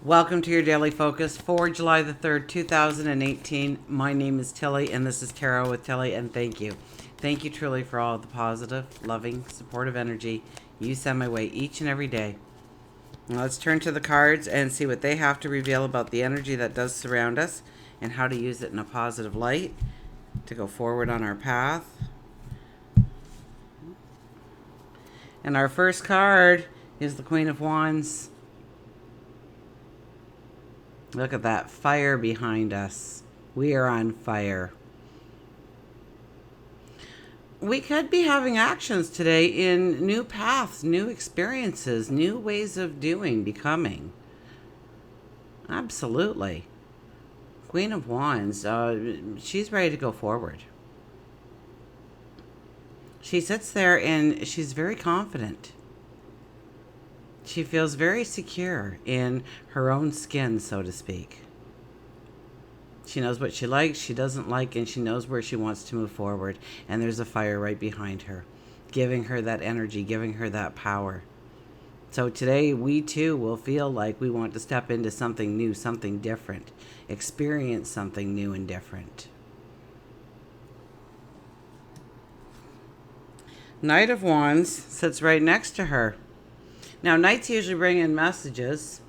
Welcome to your daily focus for July the 3rd, 2018. My name is Tilly, and this is Tarot with Tilly, and thank you. Thank you truly for all the positive, loving, supportive energy you send my way each and every day. Now let's turn to the cards and see what they have to reveal about the energy that does surround us and how to use it in a positive light to go forward on our path. And our first card is the Queen of Wands. Look at that fire behind us. We are on fire. We could be having actions today in new paths, new experiences, new ways of doing, becoming. Absolutely. Queen of Wands, she's ready to go forward. She sits there and she's very confident. She feels very secure in her own skin, so to speak. She knows what she likes, she doesn't like, and she knows where she wants to move forward. And there's a fire right behind her, giving her that energy, giving her that power. So today, we too will feel like we want to step into something new, something different, experience something new and different. Knight of Wands sits right next to her. Now, knights usually bring in messages.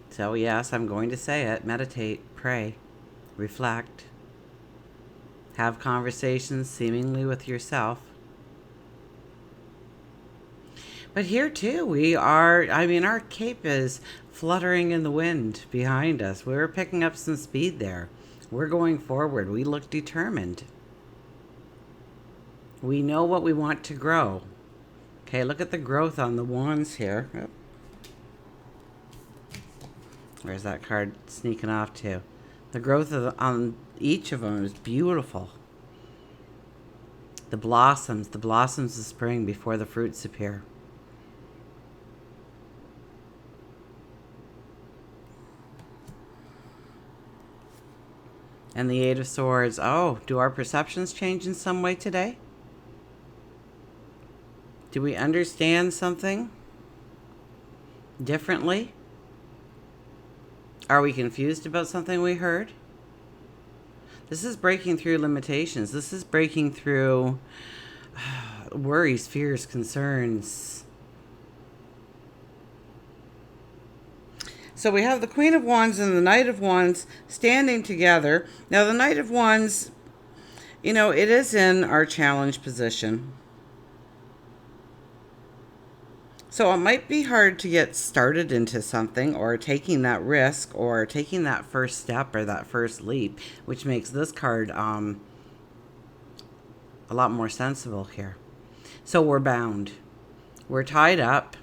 So, yes, I'm going to say it. Meditate, pray, reflect, have conversations seemingly with yourself. But here, too, our cape is fluttering in the wind behind us. We're picking up some speed there. We're going forward. We look determined. We know what we want to grow. Okay, look at the growth on the wands here. Oh. Where's that card sneaking off to? The growth on each of them is beautiful. The blossoms of spring before the fruits appear. And the Eight of Swords. Oh, do our perceptions change in some way today? Do we understand something differently? Are we confused about something we heard? This is breaking through limitations. This is breaking through worries, fears, concerns. So we have the Queen of Wands and the Knight of Wands standing together. Now the Knight of Wands, it is in our challenge position. So it might be hard to get started into something or taking that risk or taking that first step or that first leap, which makes this card a lot more sensible here. So we're bound. We're tied up.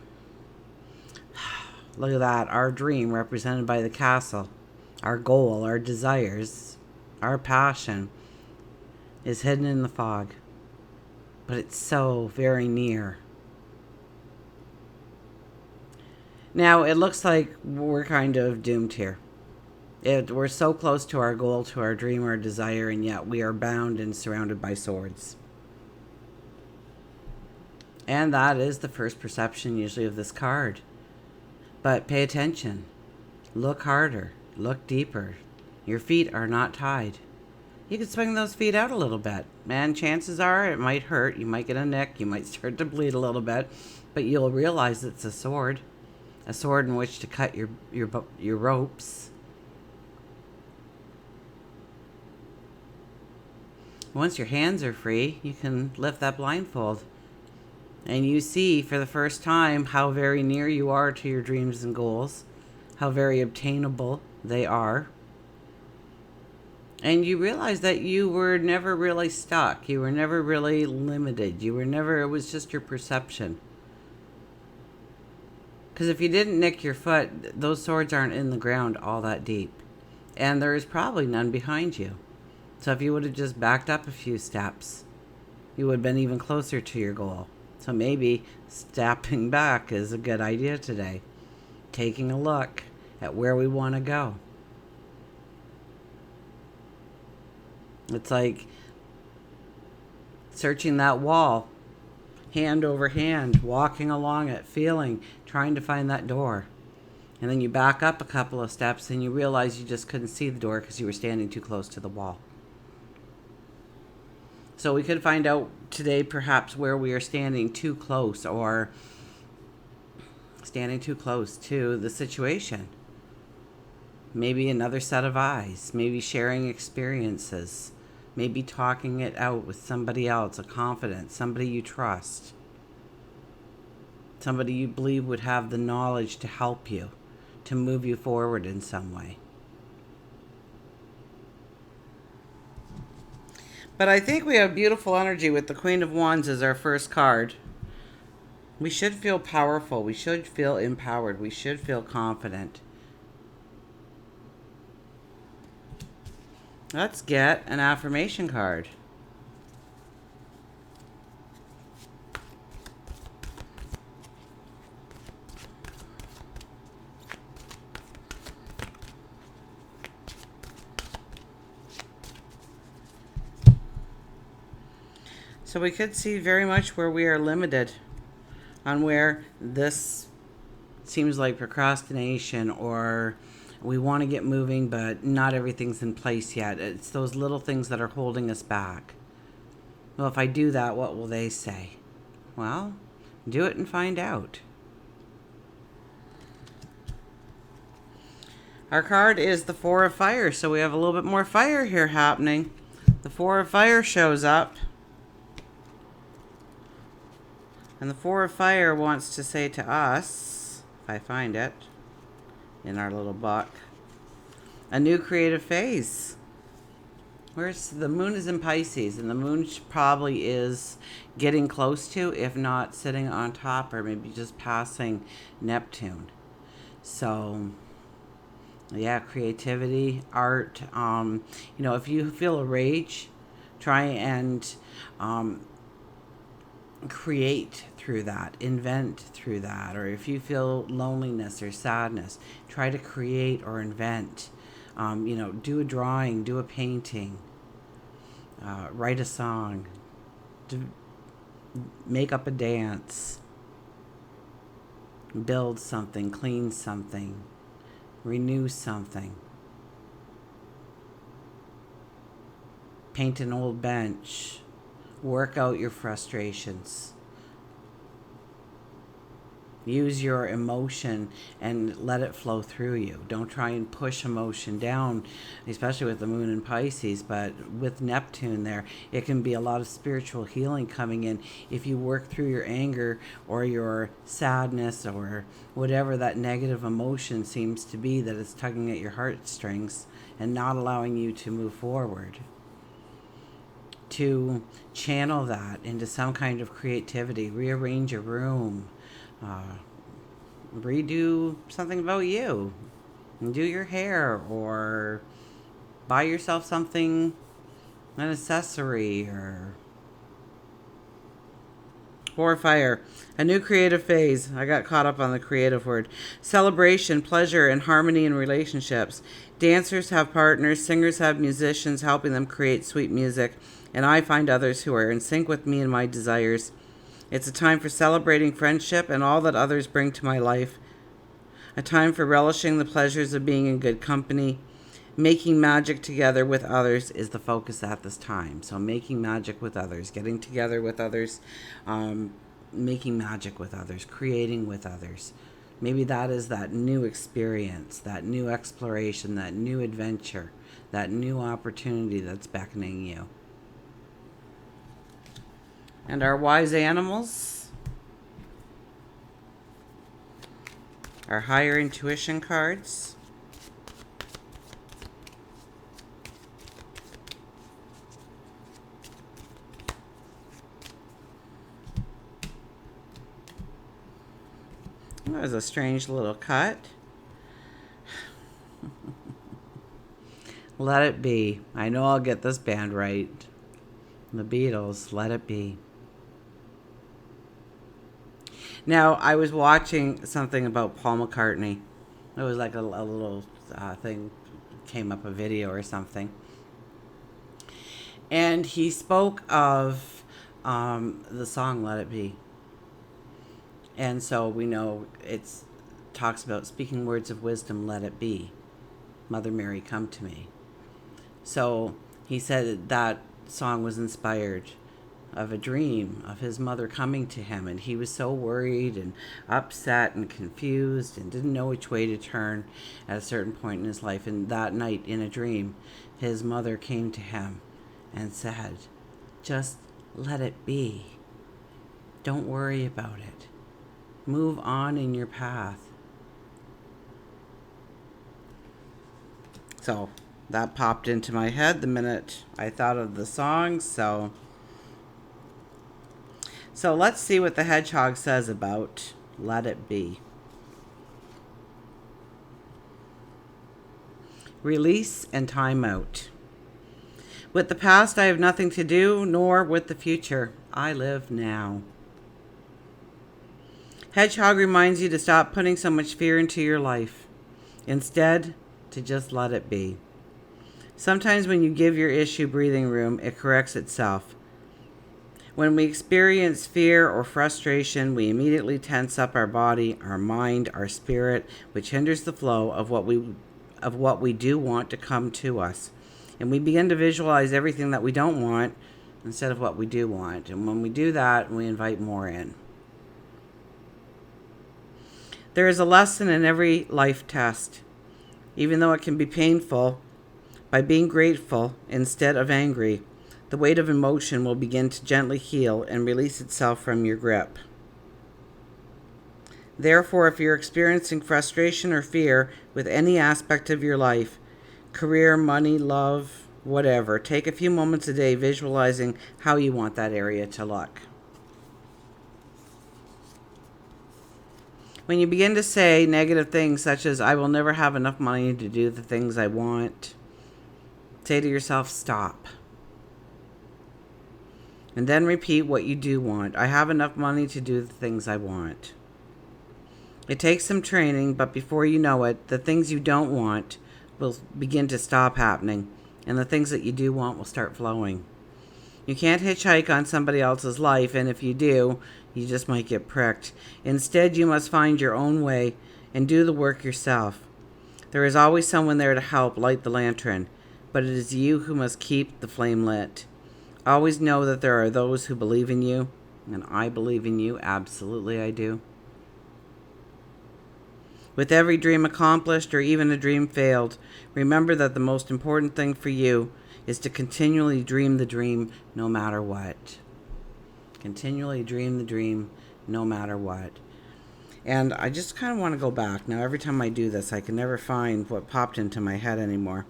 Look at that. Our dream represented by the castle. Our goal, our desires, our passion is hidden in the fog. But it's so very near. Now, it looks like we're kind of doomed here. We're so close to our goal, to our dream, our desire, and yet we are bound and surrounded by swords. And that is the first perception usually of this card. But pay attention. Look harder. Look deeper. Your feet are not tied. You can swing those feet out a little bit. And chances are it might hurt. You might get a nick. You might start to bleed a little bit. But you'll realize it's a sword. A sword in which to cut your ropes. Once your hands are free, you can lift that blindfold. And you see for the first time how very near you are to your dreams and goals. How very obtainable they are. And you realize that you were never really stuck. You were never really limited. It was just your perception. Because if you didn't nick your foot, those swords aren't in the ground all that deep. And there is probably none behind you. So if you would have just backed up a few steps, you would have been even closer to your goal. So maybe stepping back is a good idea today. Taking a look at where we want to go. It's like searching that wall. Hand over hand, walking along it, feeling, trying to find that door. And then you back up a couple of steps and you realize you just couldn't see the door because you were standing too close to the wall. So we could find out today perhaps where we are standing too close, or standing too close to the situation. Maybe another set of eyes, maybe sharing experiences, maybe talking it out with somebody else, a confidant, somebody you trust, somebody you believe would have the knowledge to help you, to move you forward in some way. But I think we have beautiful energy with the Queen of Wands as our first card. We should feel powerful. We should feel empowered. We should feel confident. Let's get an affirmation card. So we could see very much where we are limited, on where this seems like procrastination, or we want to get moving, but not everything's in place yet. It's those little things that are holding us back. Well, if I do that, what will they say? Well, do it and find out. Our card is the Four of Fire, so we have a little bit more fire here happening. The Four of Fire shows up. And the Four of Fire wants to say to us, if I find it in our little book, a new creative phase. Where's the moon is in Pisces, and the moon probably is getting close to, if not sitting on top, or maybe just passing Neptune. So, yeah, creativity, art. If you feel a rage, try and create through that, invent through that. Or if you feel loneliness or sadness, try to create or invent. Do a drawing, do a painting, write a song, make up a dance, build something, clean something, renew something, paint an old bench, work out your frustrations. Use your emotion and let it flow through you. Don't try and push emotion down, especially with the moon in Pisces. But with Neptune there, it can be a lot of spiritual healing coming in if you work through your anger or your sadness or whatever that negative emotion seems to be that is tugging at your heartstrings and not allowing you to move forward. To channel that into some kind of creativity, rearrange your room, redo something about you, do your hair, or buy yourself something, an accessory, or fire. A new creative phase. I got caught up on the creative word. Celebration, pleasure, and harmony in relationships. Dancers have partners, singers have musicians helping them create sweet music, and I find others who are in sync with me and my desires. It's a time for celebrating friendship and all that others bring to my life. A time for relishing the pleasures of being in good company. Making magic together with others is the focus at this time. So making magic with others, getting together with others, making magic with others, creating with others. Maybe that is that new experience, that new exploration, that new adventure, that new opportunity that's beckoning you. And our wise animals, our higher intuition cards. That was a strange little cut. Let it be. I know I'll get this band right. The Beatles, Let It Be. Now, I was watching something about Paul McCartney. It was like a little thing, came up a video or something. And he spoke of the song Let It Be. And so we know it's talks about speaking words of wisdom, let it be. Mother Mary, come to me. So he said that song was inspired of a dream of his mother coming to him, and he was so worried and upset and confused and didn't know which way to turn at a certain point in his life. And that night, in a dream, his mother came to him and said, just let it be. Don't worry about it. Move on in your path. So that popped into my head the minute I thought of the song. So let's see what the hedgehog says about let it be. Release and time out. With the past, I have nothing to do, nor with the future. I live now. Hedgehog reminds you to stop putting so much fear into your life. Instead, to just let it be. Sometimes when you give your issue breathing room, it corrects itself. When we experience fear or frustration, we immediately tense up our body, our mind, our spirit, which hinders the flow of what we do want to come to us. And we begin to visualize everything that we don't want instead of what we do want. And when we do that, we invite more in. There is a lesson in every life test. Even though it can be painful, by being grateful instead of angry, the weight of emotion will begin to gently heal and release itself from your grip. Therefore, if you're experiencing frustration or fear with any aspect of your life, career, money, love, whatever, take a few moments a day visualizing how you want that area to look. When you begin to say negative things such as, I will never have enough money to do the things I want, say to yourself, stop. And then repeat what you do want. I have enough money to do the things I want. It takes some training, but before you know it, the things you don't want will begin to stop happening, and the things that you do want will start flowing. You can't hitchhike on somebody else's life, and if you do, you just might get pricked. Instead, you must find your own way and do the work yourself. There is always someone there to help light the lantern, but it is you who must keep the flame lit. Always know that there are those who believe in you, and I believe in you. Absolutely, I do. With every dream accomplished or even a dream failed, remember that the most important thing for you is to continually dream the dream no matter what. Continually dream the dream no matter what. And I just kind of want to go back. Now, every time I do this, I can never find what popped into my head anymore.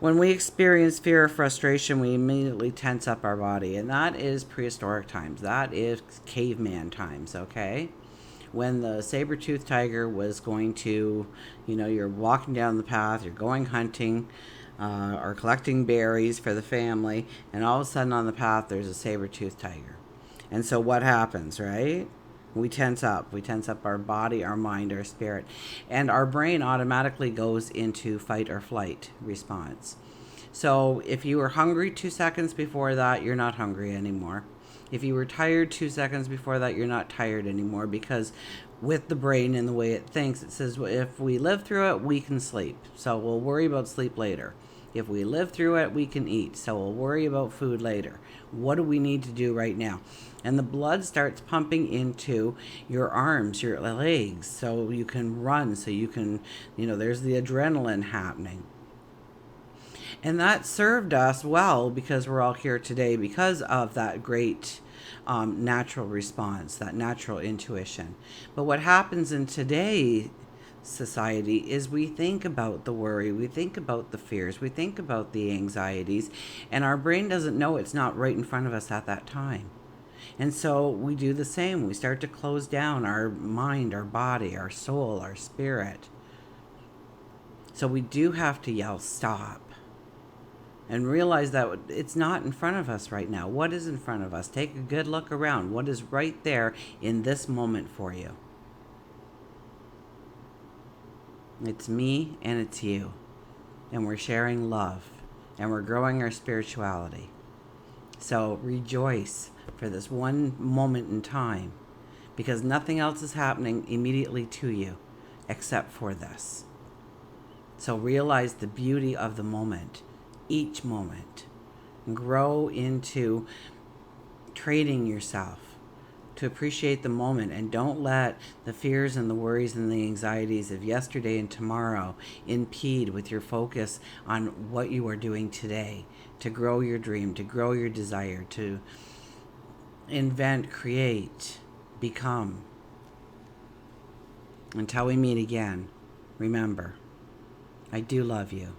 When we experience fear or frustration, we immediately tense up our body. And that is prehistoric times. That is caveman times, okay? When the saber-toothed tiger was going to, you're walking down the path, you're going hunting, or collecting berries for the family, and all of a sudden on the path there's a saber-toothed tiger. And so what happens, right? We tense up. We tense up our body, our mind, our spirit. And our brain automatically goes into fight or flight response. So if you were hungry 2 seconds before that, you're not hungry anymore. If you were tired 2 seconds before that, you're not tired anymore, because with the brain and the way it thinks, it says, well, if we live through it, we can sleep. So we'll worry about sleep later. If we live through it, we can eat. So we'll worry about food later. What do we need to do right now? And the blood starts pumping into your arms, your legs, so you can run, so you can, there's the adrenaline happening. And that served us well, because we're all here today because of that great natural response, that natural intuition. But what happens in today's society is we think about the worry, we think about the fears, we think about the anxieties, and our brain doesn't know it's not right in front of us at that time. And so we do the same. We start to close down our mind, our body, our soul, our spirit. So we do have to yell, stop. And realize that it's not in front of us right now. What is in front of us? Take a good look around. What is right there in this moment for you? It's me and it's you. And we're sharing love. And we're growing our spirituality. So rejoice for this one moment in time. because nothing else is happening immediately to you except for this. So realize the beauty of the moment, each moment. Grow into training yourself to appreciate the moment, and don't let the fears and the worries and the anxieties of yesterday and tomorrow impede with your focus on what you are doing today to grow your dream, to grow your desire, to invent, create, become. Until we meet again, remember, I do love you.